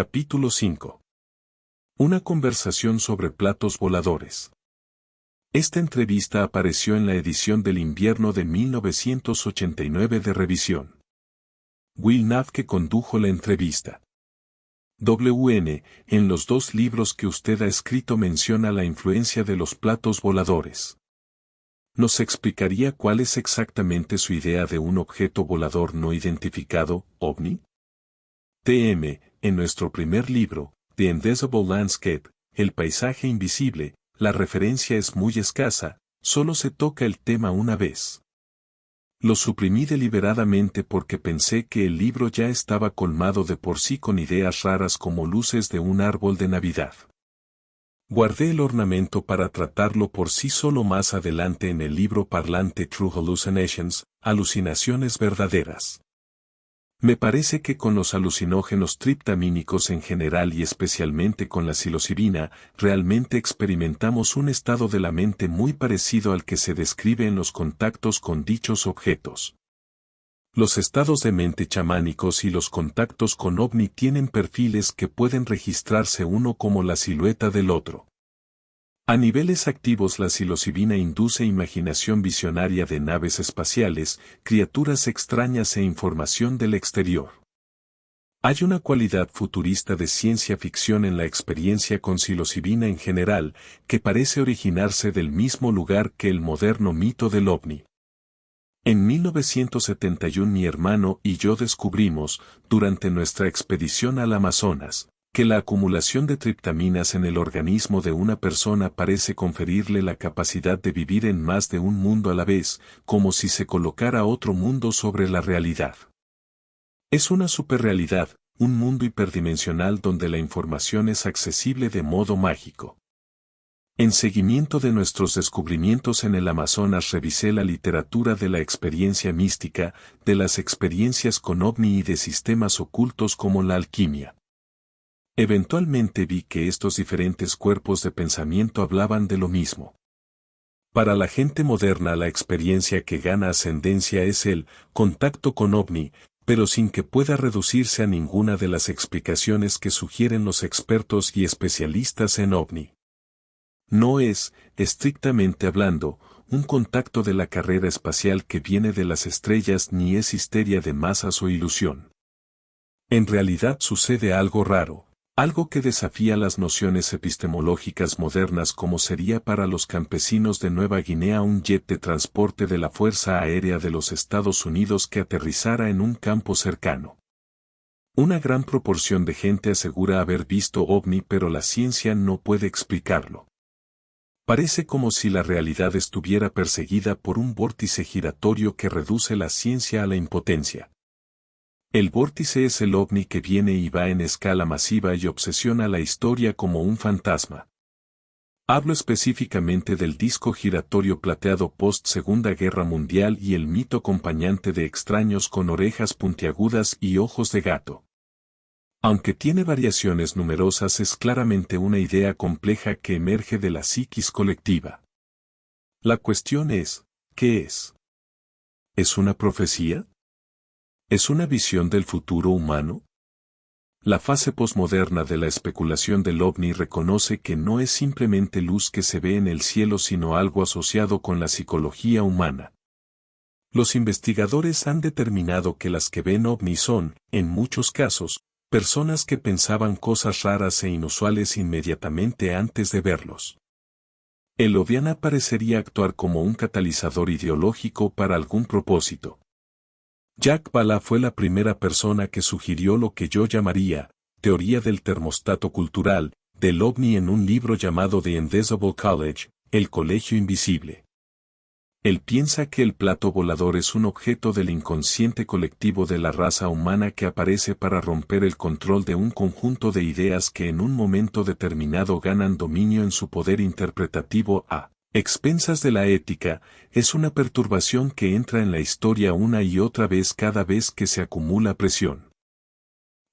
Capítulo 5. Una conversación sobre platos voladores. Esta entrevista apareció en la edición del invierno de 1989 de Revisión. Will Nafke condujo la entrevista. WN, en los dos libros que usted ha escrito menciona la influencia de los platos voladores. ¿Nos explicaría cuál es exactamente su idea de un objeto volador no identificado, OVNI? TM, en nuestro primer libro, The Invisible Landscape, El paisaje invisible, la referencia es muy escasa, solo se toca el tema una vez. Lo suprimí deliberadamente porque pensé que el libro ya estaba colmado de por sí con ideas raras como luces de un árbol de Navidad. Guardé el ornamento para tratarlo por sí solo más adelante en el libro parlante True Hallucinations, Alucinaciones verdaderas. Me parece que con los alucinógenos triptamínicos en general y especialmente con la psilocibina, realmente experimentamos un estado de la mente muy parecido al que se describe en los contactos con dichos objetos. Los estados de mente chamánicos y los contactos con OVNI tienen perfiles que pueden registrarse uno como la silueta del otro. A niveles activos la psilocibina induce imaginación visionaria de naves espaciales, criaturas extrañas e información del exterior. Hay una cualidad futurista de ciencia ficción en la experiencia con psilocibina en general, que parece originarse del mismo lugar que el moderno mito del OVNI. En 1971 mi hermano y yo descubrimos, durante nuestra expedición al Amazonas, que la acumulación de triptaminas en el organismo de una persona parece conferirle la capacidad de vivir en más de un mundo a la vez, como si se colocara otro mundo sobre la realidad. Es una superrealidad, un mundo hiperdimensional donde la información es accesible de modo mágico. En seguimiento de nuestros descubrimientos en el Amazonas revisé la literatura de la experiencia mística, de las experiencias con OVNI y de sistemas ocultos como la alquimia. Eventualmente vi que estos diferentes cuerpos de pensamiento hablaban de lo mismo. Para la gente moderna la experiencia que gana ascendencia es el contacto con OVNI, pero sin que pueda reducirse a ninguna de las explicaciones que sugieren los expertos y especialistas en OVNI. No es, estrictamente hablando, un contacto de la carrera espacial que viene de las estrellas ni es histeria de masas o ilusión. En realidad sucede algo raro. Algo que desafía las nociones epistemológicas modernas como sería para los campesinos de Nueva Guinea un jet de transporte de la Fuerza Aérea de los Estados Unidos que aterrizara en un campo cercano. Una gran proporción de gente asegura haber visto OVNI pero la ciencia no puede explicarlo. Parece como si la realidad estuviera perseguida por un vórtice giratorio que reduce la ciencia a la impotencia. El vórtice es el OVNI que viene y va en escala masiva y obsesiona la historia como un fantasma. Hablo específicamente del disco giratorio plateado post-Segunda Guerra Mundial y el mito acompañante de extraños con orejas puntiagudas y ojos de gato. Aunque tiene variaciones numerosas es claramente una idea compleja que emerge de la psiquis colectiva. La cuestión es, ¿qué es? ¿Es una profecía? ¿Es una visión del futuro humano? La fase posmoderna de la especulación del OVNI reconoce que no es simplemente luz que se ve en el cielo sino algo asociado con la psicología humana. Los investigadores han determinado que las que ven OVNI son, en muchos casos, personas que pensaban cosas raras e inusuales inmediatamente antes de verlos. El OVNI parecería actuar como un catalizador ideológico para algún propósito. Jack Bala fue la primera persona que sugirió lo que yo llamaría, teoría del termostato cultural, del OVNI en un libro llamado The Invisible College, el colegio invisible. Él piensa que el plato volador es un objeto del inconsciente colectivo de la raza humana que aparece para romper el control de un conjunto de ideas que en un momento determinado ganan dominio en su poder interpretativo a expensas de la ética, es una perturbación que entra en la historia una y otra vez cada vez que se acumula presión.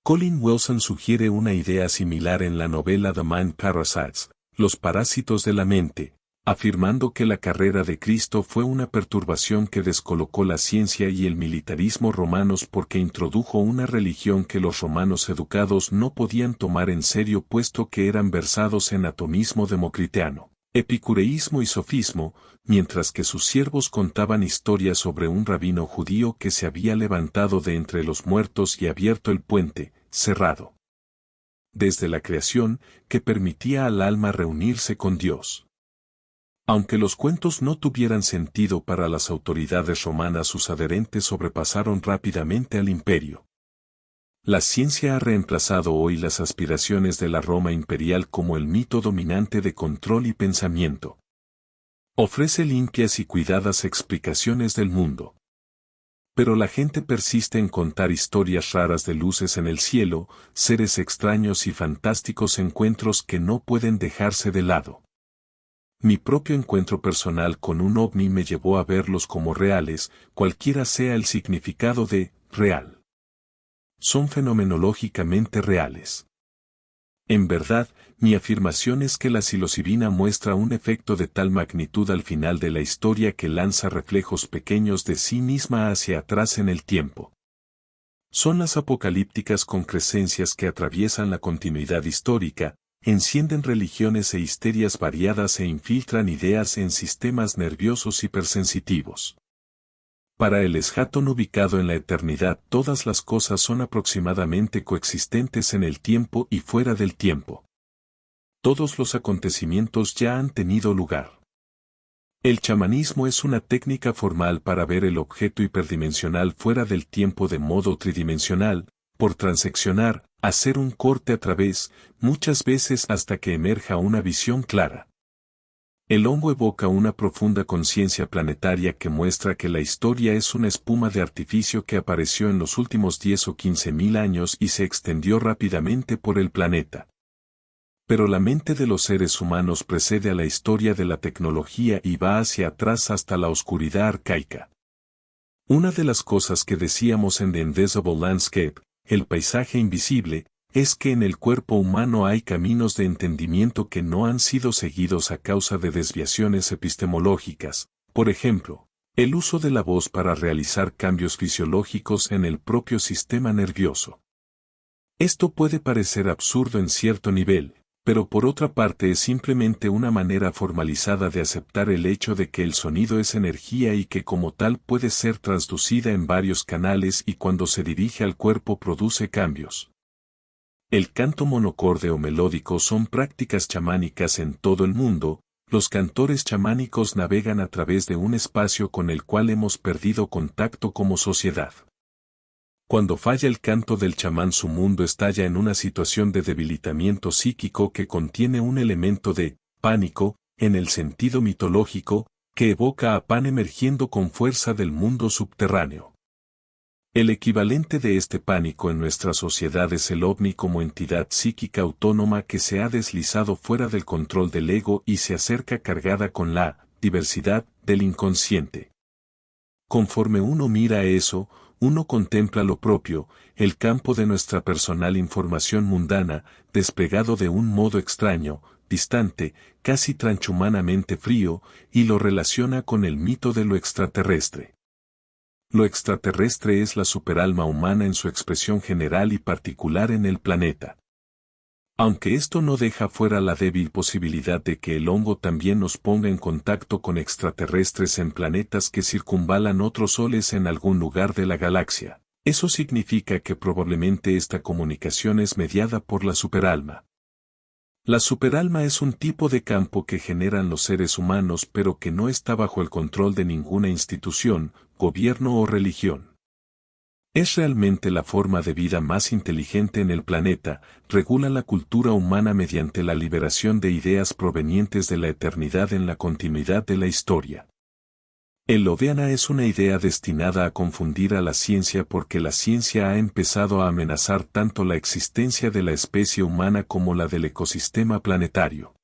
Colin Wilson sugiere una idea similar en la novela The Mind Parasites, Los parásitos de la mente, afirmando que la carrera de Cristo fue una perturbación que descolocó la ciencia y el militarismo romanos porque introdujo una religión que los romanos educados no podían tomar en serio puesto que eran versados en atomismo democristiano, epicureísmo y sofismo, mientras que sus siervos contaban historias sobre un rabino judío que se había levantado de entre los muertos y abierto el puente, cerrado desde la creación, que permitía al alma reunirse con Dios. Aunque los cuentos no tuvieran sentido para las autoridades romanas, sus adherentes sobrepasaron rápidamente al imperio. La ciencia ha reemplazado hoy las aspiraciones de la Roma imperial como el mito dominante de control y pensamiento. Ofrece limpias y cuidadas explicaciones del mundo. Pero la gente persiste en contar historias raras de luces en el cielo, seres extraños y fantásticos encuentros que no pueden dejarse de lado. Mi propio encuentro personal con un ovni me llevó a verlos como reales, cualquiera sea el significado de real. Son fenomenológicamente reales. En verdad, mi afirmación es que la psilocibina muestra un efecto de tal magnitud al final de la historia que lanza reflejos pequeños de sí misma hacia atrás en el tiempo. Son las apocalípticas concrescencias que atraviesan la continuidad histórica, encienden religiones e histerias variadas e infiltran ideas en sistemas nerviosos hipersensitivos. Para el Eschaton ubicado en la eternidad, todas las cosas son aproximadamente coexistentes en el tiempo y fuera del tiempo. Todos los acontecimientos ya han tenido lugar. El chamanismo es una técnica formal para ver el objeto hiperdimensional fuera del tiempo de modo tridimensional, por transeccionar, hacer un corte a través, muchas veces hasta que emerja una visión clara. El hongo evoca una profunda conciencia planetaria que muestra que la historia es una espuma de artificio que apareció en los últimos 10 o 15 mil años y se extendió rápidamente por el planeta. Pero la mente de los seres humanos precede a la historia de la tecnología y va hacia atrás hasta la oscuridad arcaica. Una de las cosas que decíamos en The Invisible Landscape, el paisaje invisible, es que en el cuerpo humano hay caminos de entendimiento que no han sido seguidos a causa de desviaciones epistemológicas, por ejemplo, el uso de la voz para realizar cambios fisiológicos en el propio sistema nervioso. Esto puede parecer absurdo en cierto nivel, pero por otra parte es simplemente una manera formalizada de aceptar el hecho de que el sonido es energía y que como tal puede ser transducida en varios canales y cuando se dirige al cuerpo produce cambios. El canto monocorde o melódico son prácticas chamánicas en todo el mundo. Los cantores chamánicos navegan a través de un espacio con el cual hemos perdido contacto como sociedad. Cuando falla el canto del chamán, su mundo estalla en una situación de debilitamiento psíquico que contiene un elemento de pánico, en el sentido mitológico, que evoca a Pan emergiendo con fuerza del mundo subterráneo. El equivalente de este pánico en nuestra sociedad es el ovni como entidad psíquica autónoma que se ha deslizado fuera del control del ego y se acerca cargada con la diversidad del inconsciente. Conforme uno mira eso, uno contempla lo propio, el campo de nuestra personal información mundana, desplegado de un modo extraño, distante, casi transhumanamente frío, y lo relaciona con el mito de lo extraterrestre. Lo extraterrestre es la superalma humana en su expresión general y particular en el planeta. Aunque esto no deja fuera la débil posibilidad de que el hongo también nos ponga en contacto con extraterrestres en planetas que circunvalan otros soles en algún lugar de la galaxia, eso significa que probablemente esta comunicación es mediada por la superalma. La superalma es un tipo de campo que generan los seres humanos pero que no está bajo el control de ninguna institución, gobierno o religión. Es realmente la forma de vida más inteligente en el planeta, regula la cultura humana mediante la liberación de ideas provenientes de la eternidad en la continuidad de la historia. El Lodeana es una idea destinada a confundir a la ciencia porque la ciencia ha empezado a amenazar tanto la existencia de la especie humana como la del ecosistema planetario.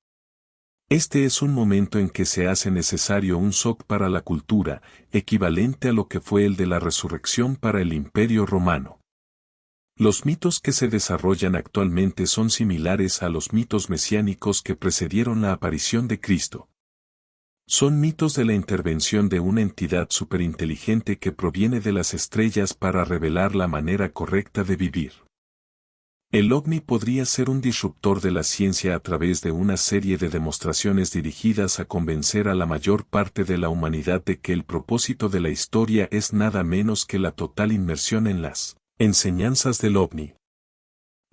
Este es un momento en que se hace necesario un shock para la cultura, equivalente a lo que fue el de la resurrección para el Imperio Romano. Los mitos que se desarrollan actualmente son similares a los mitos mesiánicos que precedieron la aparición de Cristo. Son mitos de la intervención de una entidad superinteligente que proviene de las estrellas para revelar la manera correcta de vivir. El ovni podría ser un disruptor de la ciencia a través de una serie de demostraciones dirigidas a convencer a la mayor parte de la humanidad de que el propósito de la historia es nada menos que la total inmersión en las enseñanzas del ovni.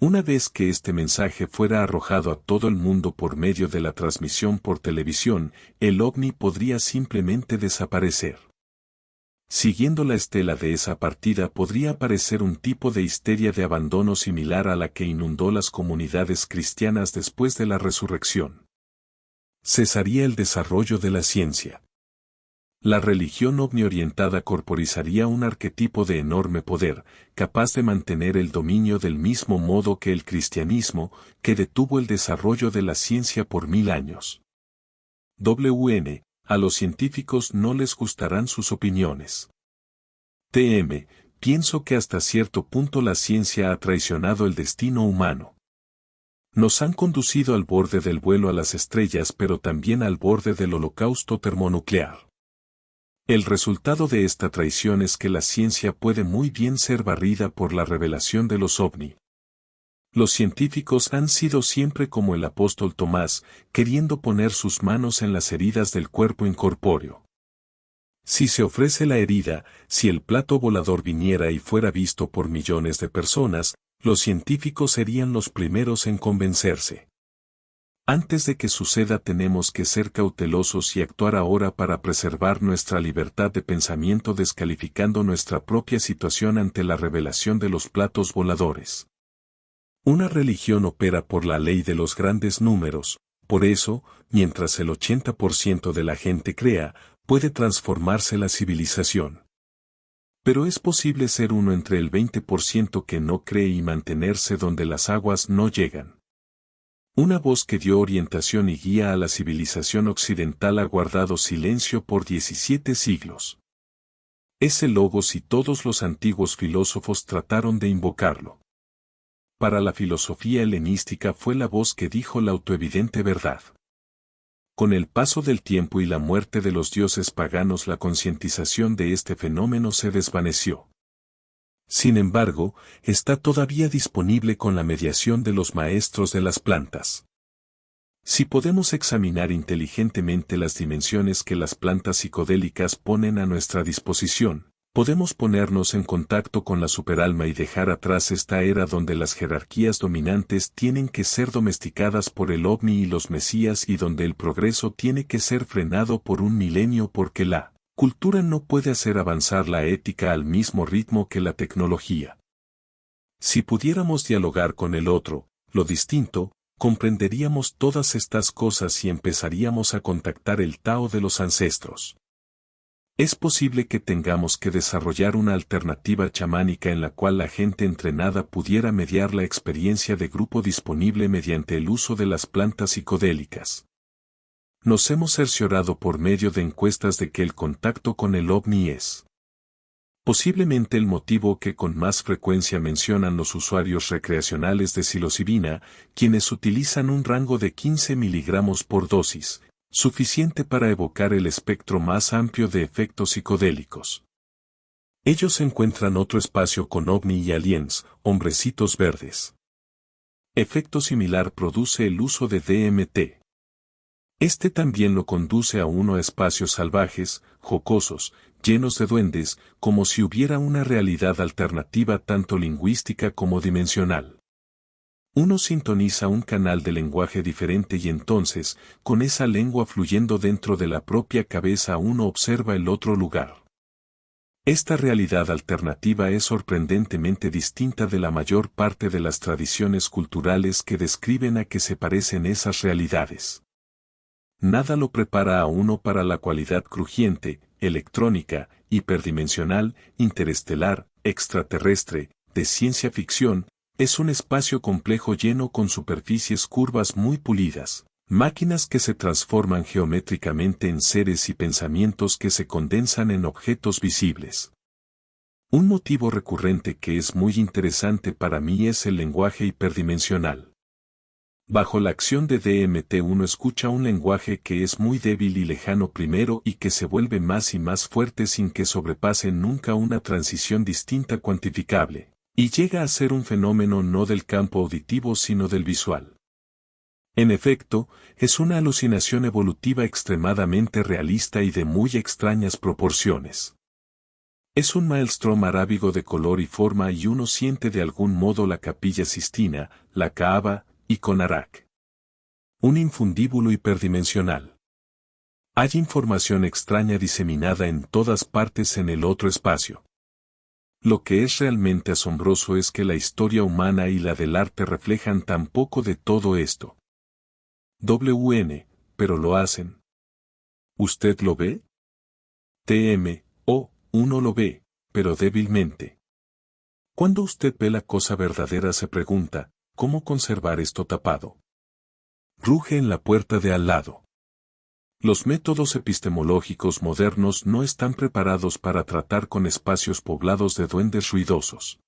Una vez que este mensaje fuera arrojado a todo el mundo por medio de la transmisión por televisión, el ovni podría simplemente desaparecer. Siguiendo la estela de esa partida podría aparecer un tipo de histeria de abandono similar a la que inundó las comunidades cristianas después de la resurrección. Cesaría el desarrollo de la ciencia. La religión ovni-orientada corporizaría un arquetipo de enorme poder, capaz de mantener el dominio del mismo modo que el cristianismo, que detuvo el desarrollo de la ciencia por 1000 años. A los científicos no les gustarán sus opiniones. Pienso que hasta cierto punto la ciencia ha traicionado el destino humano. Nos han conducido al borde del vuelo a las estrellas, pero también al borde del holocausto termonuclear. El resultado de esta traición es que la ciencia puede muy bien ser barrida por la revelación de los ovni. Los científicos han sido siempre como el apóstol Tomás, queriendo poner sus manos en las heridas del cuerpo incorpóreo. Si se ofrece la herida, si el plato volador viniera y fuera visto por millones de personas, los científicos serían los primeros en convencerse. Antes de que suceda tenemos que ser cautelosos y actuar ahora para preservar nuestra libertad de pensamiento descalificando nuestra propia situación ante la revelación de los platos voladores. Una religión opera por la ley de los grandes números, por eso, mientras el 80% de la gente crea, puede transformarse la civilización. Pero es posible ser uno entre el 20% que no cree y mantenerse donde las aguas no llegan. Una voz que dio orientación y guía a la civilización occidental ha guardado silencio por 17 siglos. Ese logos y todos los antiguos filósofos trataron de invocarlo. Para la filosofía helenística fue la voz que dijo la autoevidente verdad. Con el paso del tiempo y la muerte de los dioses paganos, la concientización de este fenómeno se desvaneció. Sin embargo, está todavía disponible con la mediación de los maestros de las plantas. Si podemos examinar inteligentemente las dimensiones que las plantas psicodélicas ponen a nuestra disposición, podemos ponernos en contacto con la superalma y dejar atrás esta era donde las jerarquías dominantes tienen que ser domesticadas por el ovni y los mesías y donde el progreso tiene que ser frenado por un milenio porque la cultura no puede hacer avanzar la ética al mismo ritmo que la tecnología. Si pudiéramos dialogar con el otro, lo distinto, comprenderíamos todas estas cosas y empezaríamos a contactar el Tao de los ancestros. Es posible que tengamos que desarrollar una alternativa chamánica en la cual la gente entrenada pudiera mediar la experiencia de grupo disponible mediante el uso de las plantas psicodélicas. Nos hemos cerciorado por medio de encuestas de que el contacto con el ovni es posiblemente el motivo que con más frecuencia mencionan los usuarios recreacionales de psilocibina, quienes utilizan un rango de 15 miligramos por dosis, suficiente para evocar el espectro más amplio de efectos psicodélicos. Ellos encuentran otro espacio con ovni y aliens, hombrecitos verdes. Efecto similar produce el uso de DMT. Este también lo conduce a uno a espacios salvajes, jocosos, llenos de duendes, como si hubiera una realidad alternativa tanto lingüística como dimensional. Uno sintoniza un canal de lenguaje diferente y entonces, con esa lengua fluyendo dentro de la propia cabeza uno observa el otro lugar. Esta realidad alternativa es sorprendentemente distinta de la mayor parte de las tradiciones culturales que describen a que se parecen esas realidades. Nada lo prepara a uno para la cualidad crujiente, electrónica, hiperdimensional, interestelar, extraterrestre, de ciencia ficción, es un espacio complejo lleno con superficies curvas muy pulidas, máquinas que se transforman geométricamente en seres y pensamientos que se condensan en objetos visibles. Un motivo recurrente que es muy interesante para mí es el lenguaje hiperdimensional. Bajo la acción de DMT uno escucha un lenguaje que es muy débil y lejano primero y que se vuelve más y más fuerte sin que sobrepase nunca una transición distinta cuantificable, y llega a ser un fenómeno no del campo auditivo sino del visual. En efecto, es una alucinación evolutiva extremadamente realista y de muy extrañas proporciones. Es un maelstrom arábigo de color y forma y uno siente de algún modo la Capilla Sistina, la Kaaba, y Konarak. Un infundíbulo hiperdimensional. Hay información extraña diseminada en todas partes en el otro espacio. Lo que es realmente asombroso es que la historia humana y la del arte reflejan tan poco de todo esto. Pero lo hacen. ¿Usted lo ve? Uno lo ve, pero débilmente. Cuando usted ve la cosa verdadera se pregunta, ¿cómo conservar esto tapado? Ruge en la puerta de al lado. Los métodos epistemológicos modernos no están preparados para tratar con espacios poblados de duendes ruidosos.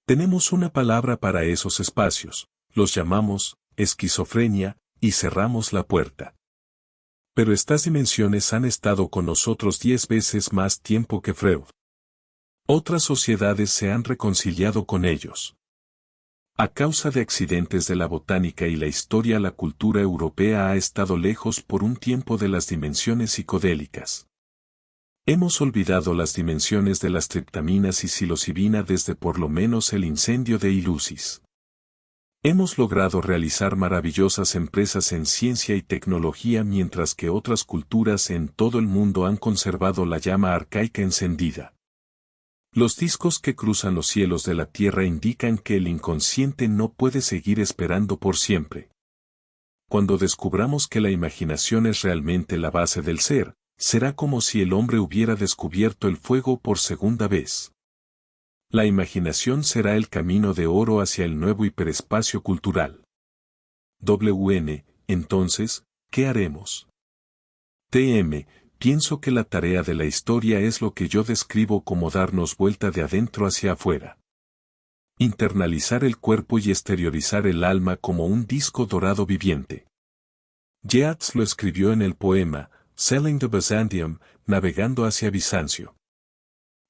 Tenemos una palabra para esos espacios, los llamamos esquizofrenia, y cerramos la puerta. Pero estas dimensiones han estado con nosotros 10 veces más tiempo que Freud. Otras sociedades se han reconciliado con ellos. A causa de accidentes de la botánica y la historia, la cultura europea ha estado lejos por un tiempo de las dimensiones psicodélicas. Hemos olvidado las dimensiones de las triptaminas y psilocibina desde por lo menos el incendio de Ilusis. Hemos logrado realizar maravillosas empresas en ciencia y tecnología mientras que otras culturas en todo el mundo han conservado la llama arcaica encendida. Los discos que cruzan los cielos de la Tierra indican que el inconsciente no puede seguir esperando por siempre. Cuando descubramos que la imaginación es realmente la base del ser, será como si el hombre hubiera descubierto el fuego por segunda vez. La imaginación será el camino de oro hacia el nuevo hiperespacio cultural. Entonces, ¿qué haremos? Pienso que la tarea de la historia es lo que yo describo como darnos vuelta de adentro hacia afuera. Internalizar el cuerpo y exteriorizar el alma como un disco dorado viviente. Yeats lo escribió en el poema, Sailing to Byzantium, navegando hacia Bizancio.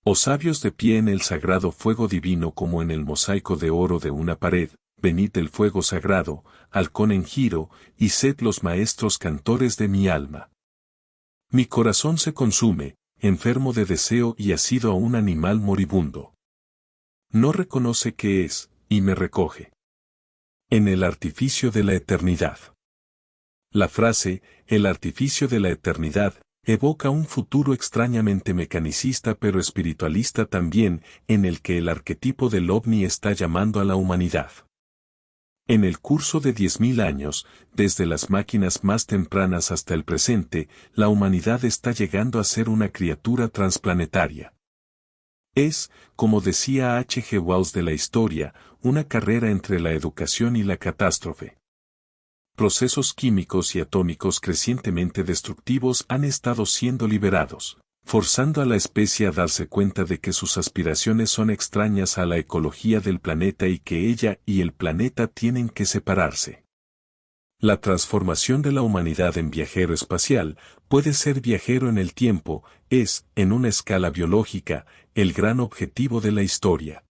Oh sabios de pie en el sagrado fuego divino como en el mosaico de oro de una pared, venid del fuego sagrado, halcón en giro, y sed los maestros cantores de mi alma. Mi corazón se consume, enfermo de deseo y asido a un animal moribundo. No reconoce qué es, y me recoge. En el artificio de la eternidad. La frase, el artificio de la eternidad, evoca un futuro extrañamente mecanicista pero espiritualista también, en el que el arquetipo del ovni está llamando a la humanidad. En el curso de 10.000 años, desde las máquinas más tempranas hasta el presente, la humanidad está llegando a ser una criatura transplanetaria. Es, como decía H. G. Wells de la historia, una carrera entre la educación y la catástrofe. Procesos químicos y atómicos crecientemente destructivos han estado siendo liberados, forzando a la especie a darse cuenta de que sus aspiraciones son extrañas a la ecología del planeta y que ella y el planeta tienen que separarse. La transformación de la humanidad en viajero espacial puede ser viajero en el tiempo, es, en una escala biológica, el gran objetivo de la historia.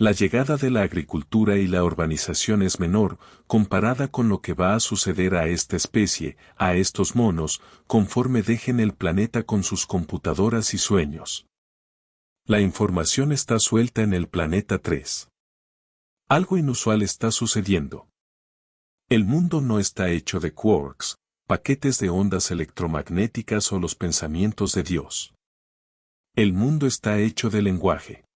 La llegada de la agricultura y la urbanización es menor, comparada con lo que va a suceder a esta especie, a estos monos, conforme dejen el planeta con sus computadoras y sueños. La información está suelta en el planeta 3. Algo inusual está sucediendo. El mundo no está hecho de quarks, paquetes de ondas electromagnéticas o los pensamientos de Dios. El mundo está hecho de lenguaje.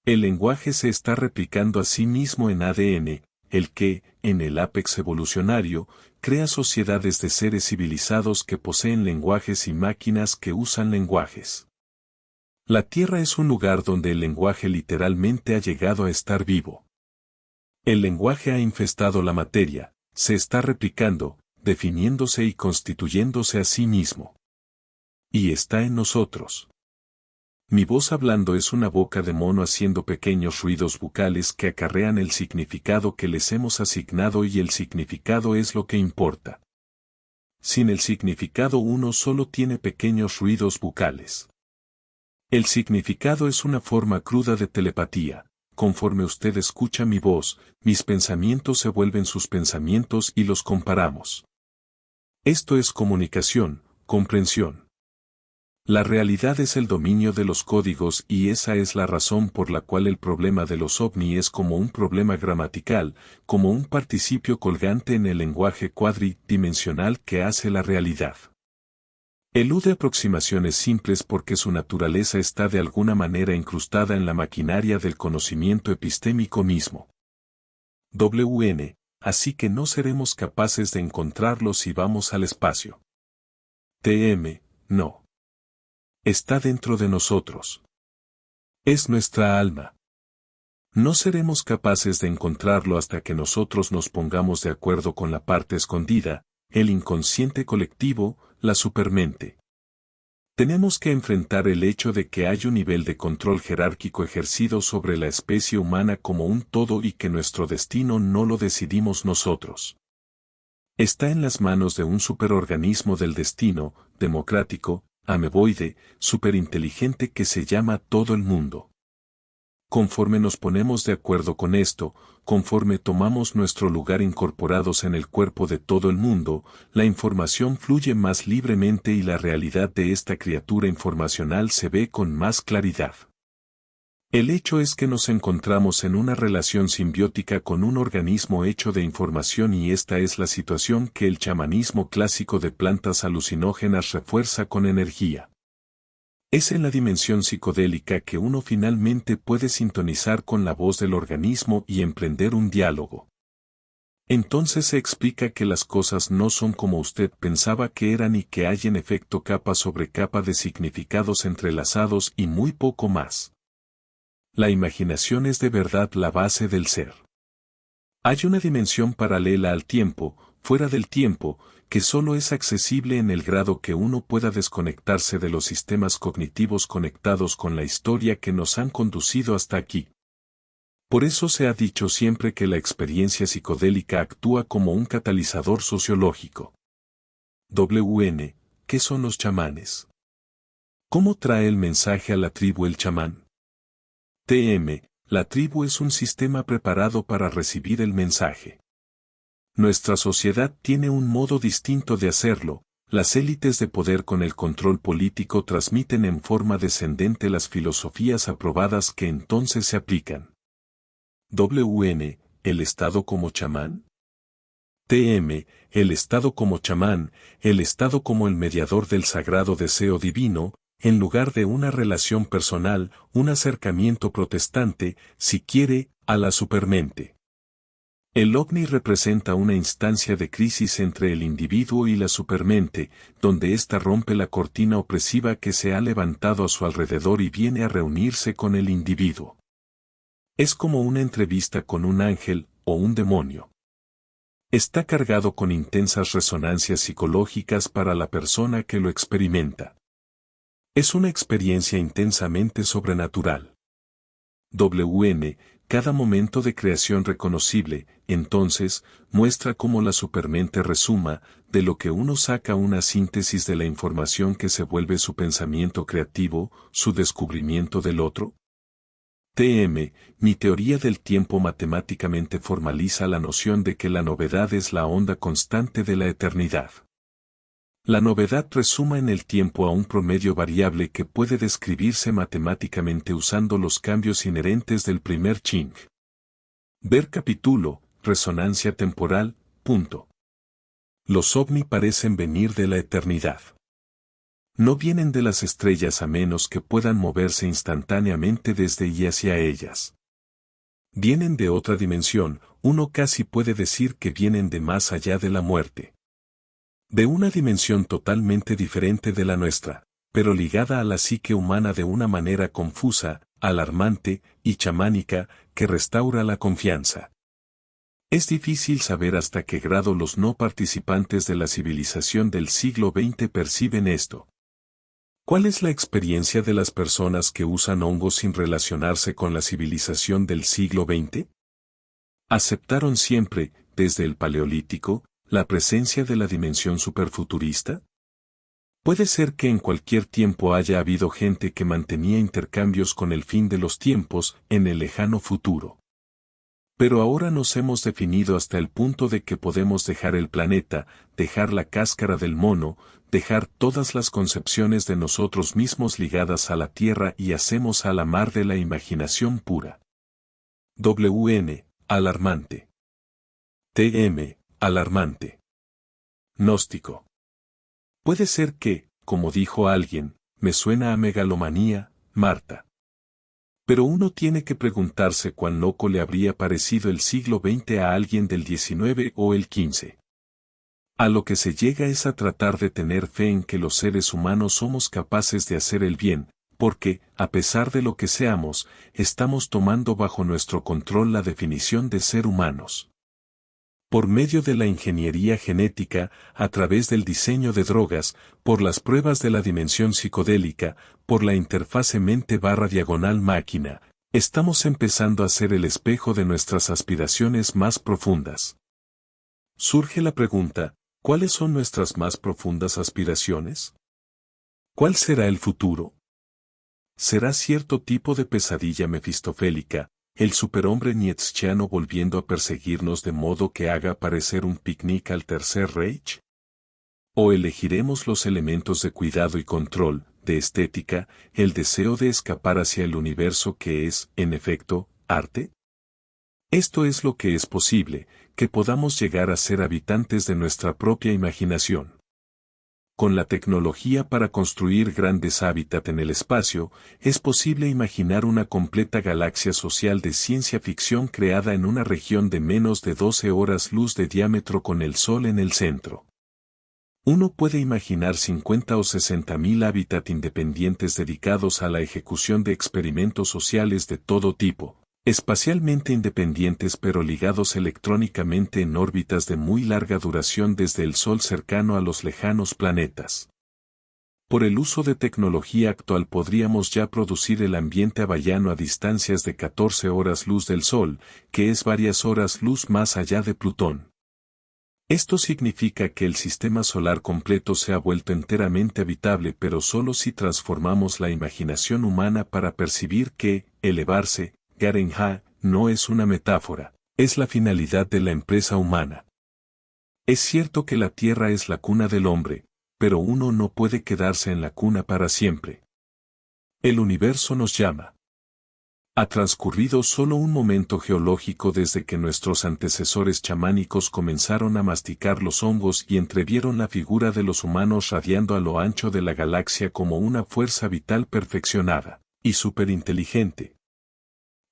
El lenguaje se está replicando a sí mismo en ADN, el que, en el ápex evolucionario, crea sociedades de seres civilizados que poseen lenguajes y máquinas que usan lenguajes. La Tierra es un lugar donde el lenguaje literalmente ha llegado a estar vivo. El lenguaje ha infestado la materia, se está replicando, definiéndose y constituyéndose a sí mismo. Y está en nosotros. Mi voz hablando es una boca de mono haciendo pequeños ruidos bucales que acarrean el significado que les hemos asignado y el significado es lo que importa. Sin el significado uno solo tiene pequeños ruidos bucales. El significado es una forma cruda de telepatía. Conforme usted escucha mi voz, mis pensamientos se vuelven sus pensamientos y los comparamos. Esto es comunicación, comprensión. La realidad es el dominio de los códigos y esa es la razón por la cual el problema de los ovni es como un problema gramatical, como un participio colgante en el lenguaje cuadridimensional que hace la realidad. Elude aproximaciones simples porque su naturaleza está de alguna manera incrustada en la maquinaria del conocimiento epistémico mismo. WN, así que no seremos capaces de encontrarlo si vamos al espacio. TM, no. Está dentro de nosotros. Es nuestra alma. No seremos capaces de encontrarlo hasta que nosotros nos pongamos de acuerdo con la parte escondida, el inconsciente colectivo, la supermente. Tenemos que enfrentar el hecho de que hay un nivel de control jerárquico ejercido sobre la especie humana como un todo y que nuestro destino no lo decidimos nosotros. Está en las manos de un superorganismo del destino, democrático, ameboide, superinteligente que se llama todo el mundo. Conforme nos ponemos de acuerdo con esto, conforme tomamos nuestro lugar incorporados en el cuerpo de todo el mundo, la información fluye más libremente y la realidad de esta criatura informacional se ve con más claridad. El hecho es que nos encontramos en una relación simbiótica con un organismo hecho de información y esta es la situación que el chamanismo clásico de plantas alucinógenas refuerza con energía. Es en la dimensión psicodélica que uno finalmente puede sintonizar con la voz del organismo y emprender un diálogo. Entonces se explica que las cosas no son como usted pensaba que eran y que hay en efecto capa sobre capa de significados entrelazados y muy poco más. La imaginación es de verdad la base del ser. Hay una dimensión paralela al tiempo, fuera del tiempo, que solo es accesible en el grado que uno pueda desconectarse de los sistemas cognitivos conectados con la historia que nos han conducido hasta aquí. Por eso se ha dicho siempre que la experiencia psicodélica actúa como un catalizador sociológico. WN, ¿qué son los chamanes? ¿Cómo trae el mensaje a la tribu el chamán? TM, la tribu es un sistema preparado para recibir el mensaje. Nuestra sociedad tiene un modo distinto de hacerlo, las élites de poder con el control político transmiten en forma descendente las filosofías aprobadas que entonces se aplican. WN, ¿el Estado como chamán? TM, el Estado como chamán, el Estado como el mediador del sagrado deseo divino, en lugar de una relación personal, un acercamiento protestante, si quiere, a la supermente. El ovni representa una instancia de crisis entre el individuo y la supermente, donde ésta rompe la cortina opresiva que se ha levantado a su alrededor y viene a reunirse con el individuo. Es como una entrevista con un ángel o un demonio. Está cargado con intensas resonancias psicológicas para la persona que lo experimenta. Es una experiencia intensamente sobrenatural. WN, cada momento de creación reconocible, entonces, muestra cómo la supermente resuma, de lo que uno saca una síntesis de la información que se vuelve su pensamiento creativo, su descubrimiento del otro. TM, mi teoría del tiempo matemáticamente formaliza la noción de que la novedad es la onda constante de la eternidad. La novedad resuma en el tiempo a un promedio variable que puede describirse matemáticamente usando los cambios inherentes del primer Ching. Ver capítulo, resonancia temporal, punto. Los ovni parecen venir de la eternidad. No vienen de las estrellas a menos que puedan moverse instantáneamente desde y hacia ellas. Vienen de otra dimensión, uno casi puede decir que vienen de más allá de la muerte. De una dimensión totalmente diferente de la nuestra, pero ligada a la psique humana de una manera confusa, alarmante y chamánica que restaura la confianza. Es difícil saber hasta qué grado los no participantes de la civilización del siglo XX perciben esto. ¿Cuál es la experiencia de las personas que usan hongos sin relacionarse con la civilización del siglo XX? ¿Aceptaron siempre, desde el Paleolítico, la presencia de la dimensión superfuturista? Puede ser que en cualquier tiempo haya habido gente que mantenía intercambios con el fin de los tiempos en el lejano futuro. Pero ahora nos hemos definido hasta el punto de que podemos dejar el planeta, dejar la cáscara del mono, dejar todas las concepciones de nosotros mismos ligadas a la Tierra y hacemos a la mar de la imaginación pura. WN, alarmante. TM, alarmante. Gnóstico. Puede ser que, como dijo alguien, me suena a megalomanía, Marta. Pero uno tiene que preguntarse cuán loco le habría parecido el siglo XX a alguien del XIX o el XV. A lo que se llega es a tratar de tener fe en que los seres humanos somos capaces de hacer el bien, porque, a pesar de lo que seamos, estamos tomando bajo nuestro control la definición de ser humanos. Por medio de la ingeniería genética, a través del diseño de drogas, por las pruebas de la dimensión psicodélica, por la interfase mente/máquina, estamos empezando a ser el espejo de nuestras aspiraciones más profundas. Surge la pregunta, ¿cuáles son nuestras más profundas aspiraciones? ¿Cuál será el futuro? ¿Será cierto tipo de pesadilla mefistofélica, el superhombre nietzscheano volviendo a perseguirnos de modo que haga parecer un picnic al Tercer Reich? ¿O elegiremos los elementos de cuidado y control, de estética, el deseo de escapar hacia el universo que es, en efecto, arte? Esto es lo que es posible, que podamos llegar a ser habitantes de nuestra propia imaginación. Con la tecnología para construir grandes hábitats en el espacio, es posible imaginar una completa galaxia social de ciencia ficción creada en una región de menos de 12 horas luz de diámetro con el Sol en el centro. Uno puede imaginar 50 o 60.000 hábitats independientes dedicados a la ejecución de experimentos sociales de todo tipo, espacialmente independientes pero ligados electrónicamente en órbitas de muy larga duración desde el Sol cercano a los lejanos planetas. Por el uso de tecnología actual podríamos ya producir el ambiente hawaiano a distancias de 14 horas luz del Sol, que es varias horas luz más allá de Plutón. Esto significa que el sistema solar completo se ha vuelto enteramente habitable, pero solo si transformamos la imaginación humana para percibir que, elevarse, Garenha, no es una metáfora, es la finalidad de la empresa humana. Es cierto que la Tierra es la cuna del hombre, pero uno no puede quedarse en la cuna para siempre. El universo nos llama. Ha transcurrido solo un momento geológico desde que nuestros antecesores chamánicos comenzaron a masticar los hongos y entrevieron la figura de los humanos radiando a lo ancho de la galaxia como una fuerza vital perfeccionada y superinteligente.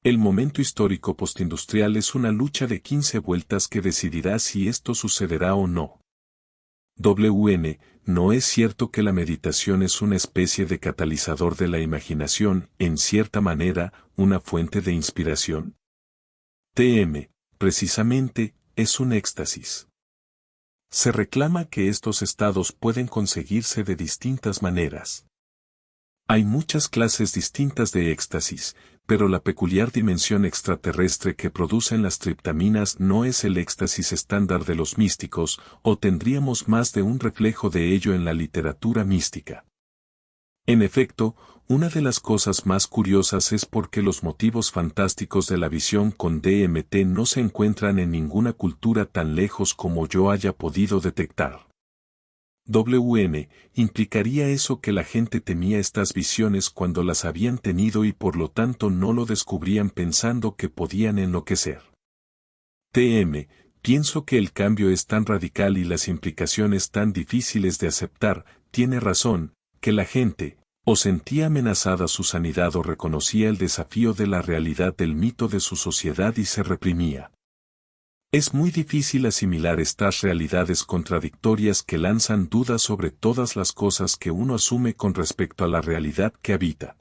El momento histórico postindustrial es una lucha de 15 vueltas que decidirá si esto sucederá o no. WN, ¿no es cierto que la meditación es una especie de catalizador de la imaginación, en cierta manera, una fuente de inspiración? TM, precisamente, es un éxtasis. Se reclama que estos estados pueden conseguirse de distintas maneras. Hay muchas clases distintas de éxtasis, pero la peculiar dimensión extraterrestre que producen las triptaminas no es el éxtasis estándar de los místicos, o tendríamos más de un reflejo de ello en la literatura mística. En efecto, una de las cosas más curiosas es porque los motivos fantásticos de la visión con DMT no se encuentran en ninguna cultura tan lejos como yo haya podido detectar. WN, implicaría eso que la gente temía estas visiones cuando las habían tenido y por lo tanto no lo descubrían pensando que podían enloquecer. TM, pienso que el cambio es tan radical y las implicaciones tan difíciles de aceptar, tiene razón, que la gente, o sentía amenazada su sanidad o reconocía el desafío de la realidad del mito de su sociedad y se reprimía. Es muy difícil asimilar estas realidades contradictorias que lanzan dudas sobre todas las cosas que uno asume con respecto a la realidad que habita.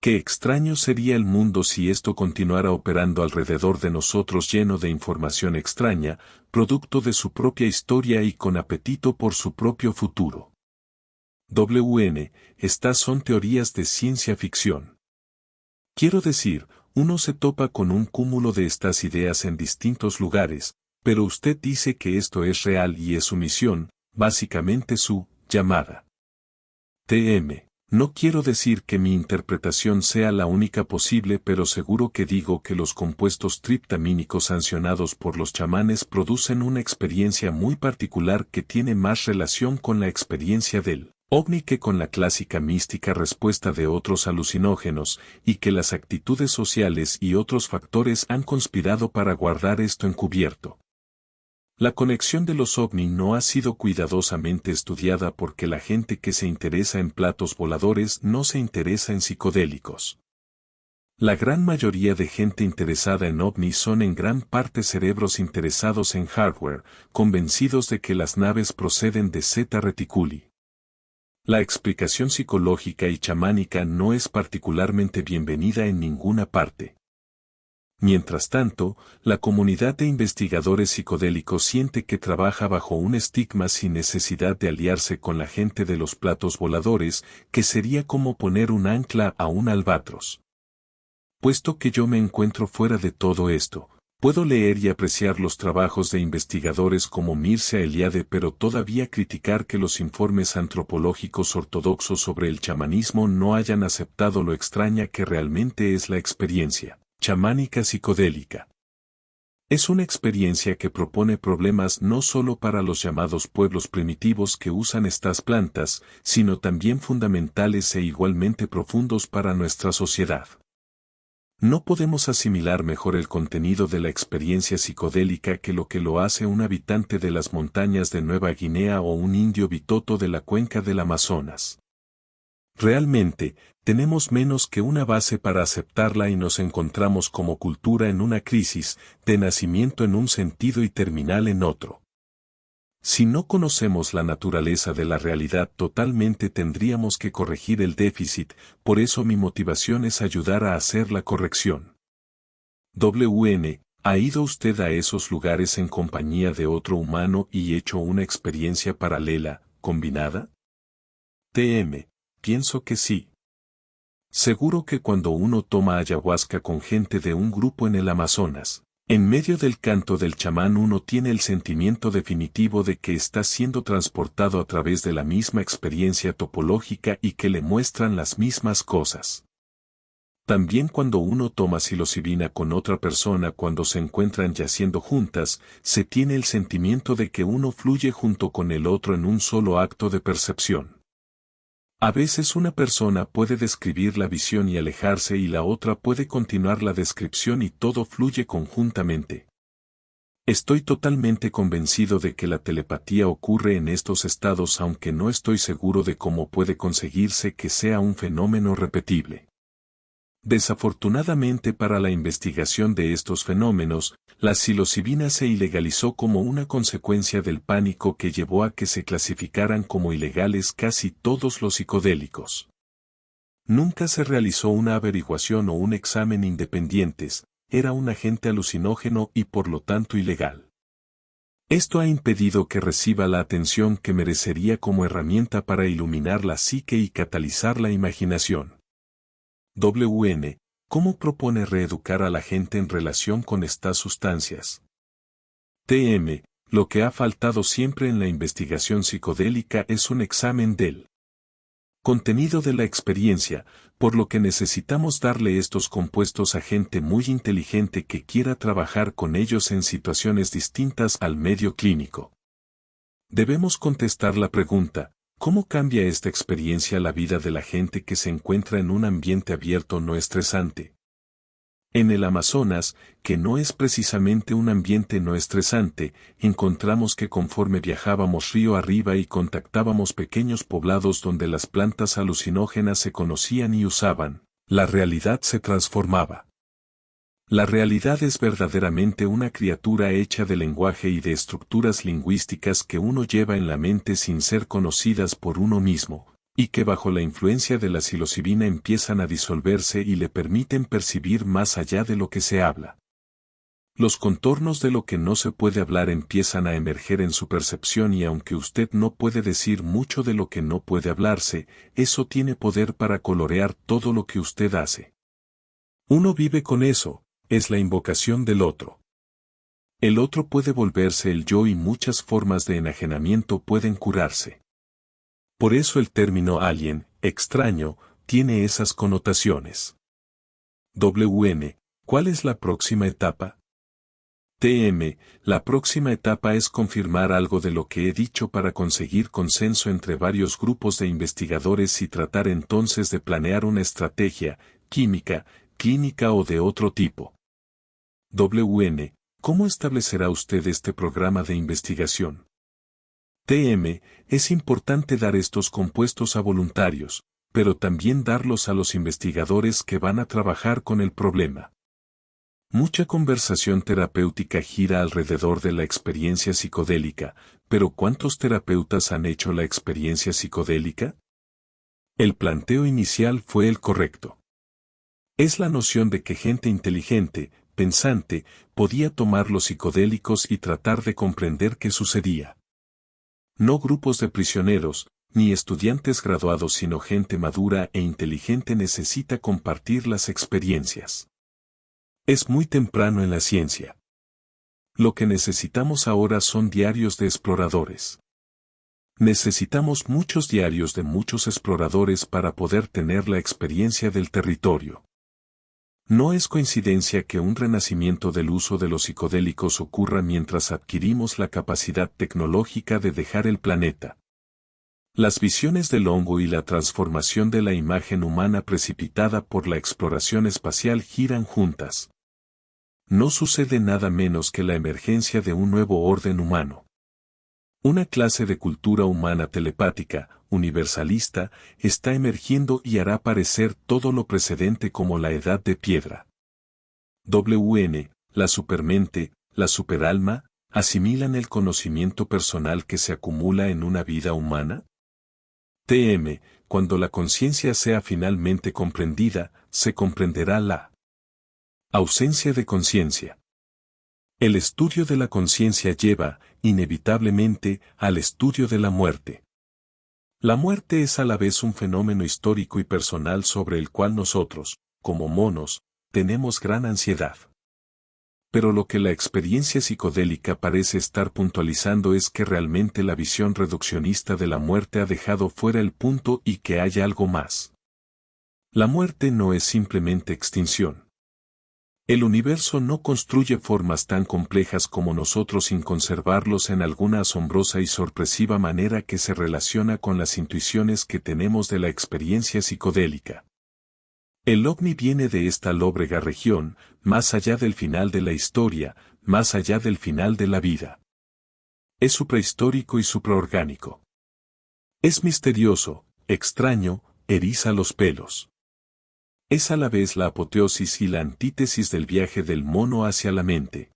Qué extraño sería el mundo si esto continuara operando alrededor de nosotros lleno de información extraña, producto de su propia historia y con apetito por su propio futuro. Estas son teorías de ciencia ficción. Quiero decir, uno se topa con un cúmulo de estas ideas en distintos lugares, pero usted dice que esto es real y es su misión, básicamente su llamada. No quiero decir que mi interpretación sea la única posible, pero seguro que digo que los compuestos triptamínicos sancionados por los chamanes producen una experiencia muy particular que tiene más relación con la experiencia del ovni que con la clásica mística respuesta de otros alucinógenos, y que las actitudes sociales y otros factores han conspirado para guardar esto encubierto. La conexión de los ovni no ha sido cuidadosamente estudiada porque la gente que se interesa en platos voladores no se interesa en psicodélicos. La gran mayoría de gente interesada en ovnis son en gran parte cerebros interesados en hardware, convencidos de que las naves proceden de Zeta Reticuli. La explicación psicológica y chamánica no es particularmente bienvenida en ninguna parte. Mientras tanto, la comunidad de investigadores psicodélicos siente que trabaja bajo un estigma sin necesidad de aliarse con la gente de los platos voladores, que sería como poner un ancla a un albatros. Puesto que yo me encuentro fuera de todo esto, puedo leer y apreciar los trabajos de investigadores como Mircea Eliade, pero todavía criticar que los informes antropológicos ortodoxos sobre el chamanismo no hayan aceptado lo extraña que realmente es la experiencia chamánica psicodélica. Es una experiencia que propone problemas no solo para los llamados pueblos primitivos que usan estas plantas, sino también fundamentales e igualmente profundos para nuestra sociedad. No podemos asimilar mejor el contenido de la experiencia psicodélica que lo hace un habitante de las montañas de Nueva Guinea o un indio bitoto de la cuenca del Amazonas. Realmente, tenemos menos que una base para aceptarla y nos encontramos como cultura en una crisis, de nacimiento en un sentido y terminal en otro. Si no conocemos la naturaleza de la realidad totalmente tendríamos que corregir el déficit, por eso mi motivación es ayudar a hacer la corrección. ¿Ha ido usted a esos lugares en compañía de otro humano y hecho una experiencia paralela, combinada? Pienso que sí. Seguro que cuando uno toma ayahuasca con gente de un grupo en el Amazonas, en medio del canto del chamán uno tiene el sentimiento definitivo de que está siendo transportado a través de la misma experiencia topológica y que le muestran las mismas cosas. También cuando uno toma psilocibina con otra persona cuando se encuentran yaciendo juntas, se tiene el sentimiento de que uno fluye junto con el otro en un solo acto de percepción. A veces una persona puede describir la visión y alejarse y la otra puede continuar la descripción y todo fluye conjuntamente. Estoy totalmente convencido de que la telepatía ocurre en estos estados, aunque no estoy seguro de cómo puede conseguirse que sea un fenómeno repetible. Desafortunadamente para la investigación de estos fenómenos, la psilocibina se ilegalizó como una consecuencia del pánico que llevó a que se clasificaran como ilegales casi todos los psicodélicos. Nunca se realizó una averiguación o un examen independientes, era un agente alucinógeno y por lo tanto ilegal. Esto ha impedido que reciba la atención que merecería como herramienta para iluminar la psique y catalizar la imaginación. ¿Cómo propone reeducar a la gente en relación con estas sustancias? Lo que ha faltado siempre en la investigación psicodélica es un examen del contenido de la experiencia, por lo que necesitamos darle estos compuestos a gente muy inteligente que quiera trabajar con ellos en situaciones distintas al medio clínico. Debemos contestar la pregunta, ¿cómo cambia esta experiencia la vida de la gente que se encuentra en un ambiente abierto no estresante? En el Amazonas, que no es precisamente un ambiente no estresante, encontramos que conforme viajábamos río arriba y contactábamos pequeños poblados donde las plantas alucinógenas se conocían y usaban, la realidad se transformaba. La realidad es verdaderamente una criatura hecha de lenguaje y de estructuras lingüísticas que uno lleva en la mente sin ser conocidas por uno mismo, y que bajo la influencia de la psilocibina empiezan a disolverse y le permiten percibir más allá de lo que se habla. Los contornos de lo que no se puede hablar empiezan a emerger en su percepción y aunque usted no puede decir mucho de lo que no puede hablarse, eso tiene poder para colorear todo lo que usted hace. Uno vive con eso, es la invocación del otro. El otro puede volverse el yo y muchas formas de enajenamiento pueden curarse. Por eso el término alien, extraño, tiene esas connotaciones. WM, ¿cuál es la próxima etapa? TM, la próxima etapa es confirmar algo de lo que he dicho para conseguir consenso entre varios grupos de investigadores y tratar entonces de planear una estrategia, química, clínica o de otro tipo. WN, ¿cómo establecerá usted este programa de investigación? TM, es importante dar estos compuestos a voluntarios, pero también darlos a los investigadores que van a trabajar con el problema. Mucha conversación terapéutica gira alrededor de la experiencia psicodélica, pero ¿cuántos terapeutas han hecho la experiencia psicodélica? El planteo inicial fue el correcto. Es la noción de que gente inteligente, pensante, podía tomar los psicodélicos y tratar de comprender qué sucedía. No grupos de prisioneros, ni estudiantes graduados, sino gente madura e inteligente necesita compartir las experiencias. Es muy temprano en la ciencia. Lo que necesitamos ahora son diarios de exploradores. Necesitamos muchos diarios de muchos exploradores para poder tener la experiencia del territorio. No es coincidencia que un renacimiento del uso de los psicodélicos ocurra mientras adquirimos la capacidad tecnológica de dejar el planeta. Las visiones del hongo y la transformación de la imagen humana precipitada por la exploración espacial giran juntas. No sucede nada menos que la emergencia de un nuevo orden humano. Una clase de cultura humana telepática, universalista, está emergiendo y hará parecer todo lo precedente como la edad de piedra. WN, la supermente, la superalma, ¿asimilan el conocimiento personal que se acumula en una vida humana? TM, cuando la conciencia sea finalmente comprendida, se comprenderá la ausencia de conciencia. El estudio de la conciencia lleva, inevitablemente, al estudio de la muerte. La muerte es a la vez un fenómeno histórico y personal sobre el cual nosotros, como monos, tenemos gran ansiedad. Pero lo que la experiencia psicodélica parece estar puntualizando es que realmente la visión reduccionista de la muerte ha dejado fuera el punto y que hay algo más. La muerte no es simplemente extinción. El universo no construye formas tan complejas como nosotros sin conservarlos en alguna asombrosa y sorpresiva manera que se relaciona con las intuiciones que tenemos de la experiencia psicodélica. El ovni viene de esta lóbrega región, más allá del final de la historia, más allá del final de la vida. Es suprahistórico y supraorgánico. Es misterioso, extraño, eriza los pelos. Es a la vez la apoteosis y la antítesis del viaje del mono hacia la mente.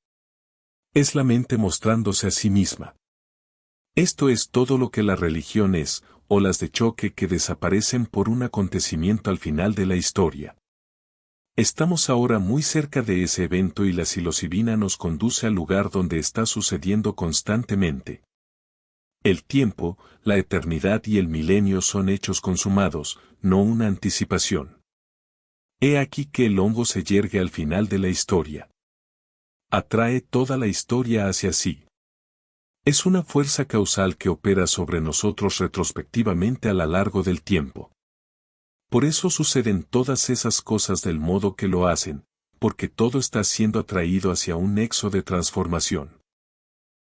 Es la mente mostrándose a sí misma. Esto es todo lo que la religión es, olas de choque que desaparecen por un acontecimiento al final de la historia. Estamos ahora muy cerca de ese evento y la psilocibina nos conduce al lugar donde está sucediendo constantemente. El tiempo, la eternidad y el milenio son hechos consumados, no una anticipación. He aquí que el hongo se yergue al final de la historia. Atrae toda la historia hacia sí. Es una fuerza causal que opera sobre nosotros retrospectivamente a lo largo del tiempo. Por eso suceden todas esas cosas del modo que lo hacen, porque todo está siendo atraído hacia un nexo de transformación.